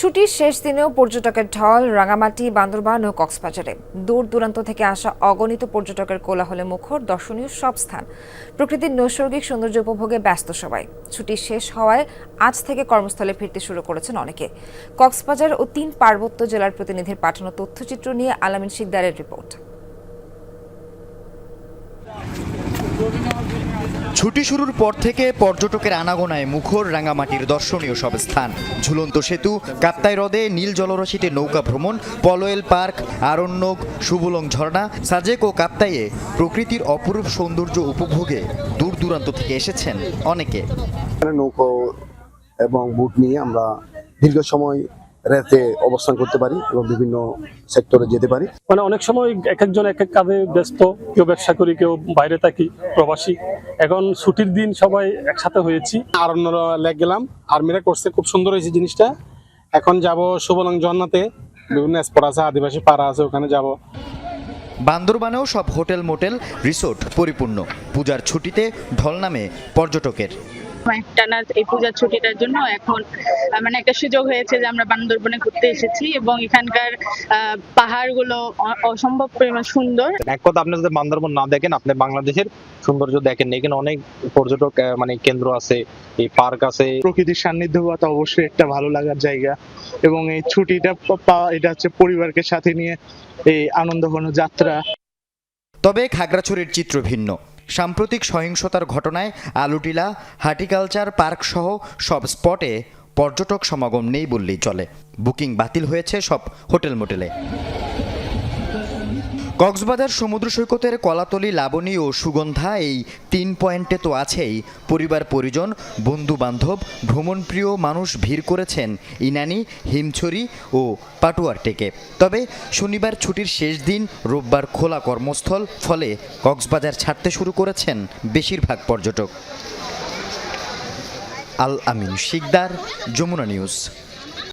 ছুটির শেষ দিনেও পর্যটকের ঢল রাঙামাটি, বান্দরবান ও কক্সবাজারে। দূর দূরান্ত থেকে আসা অগণিত পর্যটকের কোলাহলে মুখর দর্শনীয় সব স্থান। প্রকৃতির নৈসর্গিক সৌন্দর্য উপভোগে ব্যস্ত সবাই। ছুটি শেষ হওয়ায় আজ থেকে কর্মস্থলে ফিরতে শুরু করেছেন অনেকে। কক্সবাজার ও 3 পার্বত্য জেলার প্রতিনিধির পাঠানো তথ্যচিত্র নিয়ে আলামিন শিকদারের রিপোর্ট। ছুটি শুরুর পর থেকে পর্যটকের আনাগোনায় মুখর রাঙামাটির দর্শনীয় সব স্থান। ঝুলন্ত সেতু, কাপ্তাই হ্রদে নীল জলরাশিতে নৌকা ভ্রমণ, পলয়েল পার্ক, আরণ্যক, সুবলং ঝর্ণা, সাজেক ও কাপ্তাইয়ে প্রকৃতির অপরূপ সৌন্দর্য উপভোগে দূর দূরান্ত থেকে এসেছেন অনেকে। নৌকো এবং বুট নিয়ে আমরা দীর্ঘ সময় রাতে অবস্থান করতে পারি এবং বিভিন্ন সেক্টরে যেতে পারি। মানে অনেক সময় এক একজন এক এক কাজে ব্যস্ত, কেউ ব্যবসা করি, কেউ বাইরে থাকি, প্রবাসী। এখন ছুটির দিন সবাই একসাথে হয়েছি। আরণ্য লেক গেলাম, আর্মিরা করছে, খুব সুন্দর হয়েছে জিনিসটা। এখন যাব সুবলং ঝর্ণাতে, বিভিন্ন স্পট আছে, আদিবাসী পাড়া আছে, ওখানে যাব। বান্দরবানেও সব হোটেল মোটেল রিসোর্ট পরিপূর্ণ। পূজার ছুটিতে ঢল নামে পর্যটকের। একটানা এই পূজার ছুটিটার জন্য এখন মানে একটা সুযোগ হয়েছে যে আমরা বান্দরবনে ঘুরতে এসেছি এবং এখানকার পাহাড়গুলো অসম্ভব পরিমাণ সুন্দর। এক কথা, আপনি যদি বান্দরবন না দেখেন, আপনি বাংলাদেশের সৌন্দর্য দেখেন। এখানে অনেক পর্যটক মানে কেন্দ্র আছে, এই পার্ক আছে। প্রকৃতির সান্নিধ্যতা অবশ্যই একটা ভালো লাগার জায়গা, এবং এই ছুটিটা পাওয়া, এটা হচ্ছে পরিবারকে সাথে নিয়ে এই আনন্দ ঘন যাত্রা। তবে খাগড়াছড়ির চিত্র ভিন্ন। সাম্প্রতিক সহিংসতার ঘটনায় আলুটিলা, হার্টিকালচার পার্ক সহ সব স্পটে পর্যটক সমাগম নেই বললেই চলে। বুকিং বাতিল হয়েছে সব হোটেল মোটেলে। কক্সবাজার সমুদ্র সৈকতের কলাতলি, লাবণী ও সুগন্ধা এই 3 পয়েন্টে তো আছেই পরিবার পরিজন, বন্ধু বান্ধব, ভ্রমণপ্রিয় মানুষ ভিড় করেছেন ইনানি, হিমছড়ি ও পাটুয়ারটেকে। তবে শনিবার ছুটির শেষ দিন, রোববার খোলা কর্মস্থল, ফলে কক্সবাজার ছাড়তে শুরু করেছেন বেশিরভাগ পর্যটক। আল আমিন শিকদার, যমুনা নিউজ।